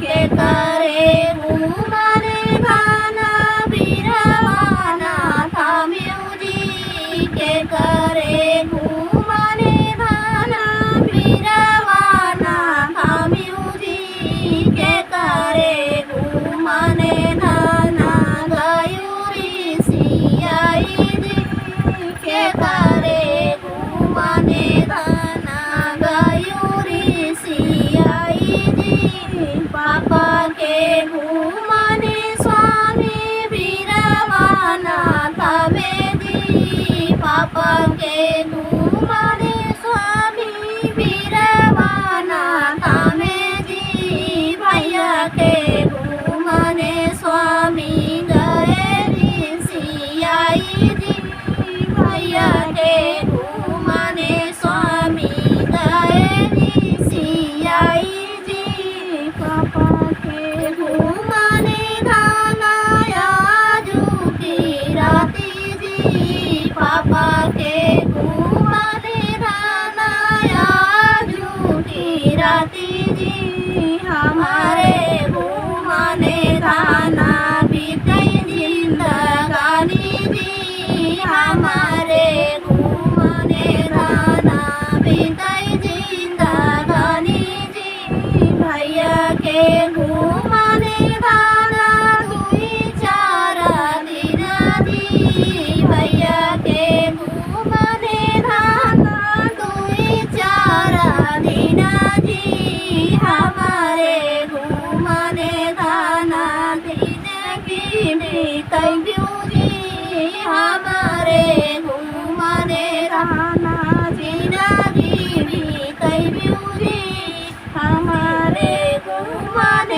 के करे घुमाने खाना बिरवाना थाम्यू जी के करे घुमाने खाना बिरवाना थाम्यू जी के करे घुमाने खाना गयूरी सियाई जी के करे घुमाने खाना गयूरी सियाई जी पापा के घुमाने स्वामी बिरवाना थावे जी पापा के घुमाने स्वामी बिरवाना थावे जी भैया के घुमाने स्वामी गए जी सियाई जी भैया के घुमाने स्वामी गए जी सियाई जी पापा के घुमाने धाना आजू की राती जी पापा के घुमाने धाना आजू की राती जी हमारे घुमाने धाना बीतई जिंदगानी जी हमारे घुमाने धाना बीतई जिंदगानी जी भैया के घुमाने धाना दुई चार दिन जी भैया के घुमाने धाना दुई चार दिन जी हमारे घुमाने धाना दिन की बीतई जी हमारे घुमाने धाना जिंदगी बीतई जी हमारे घुमाने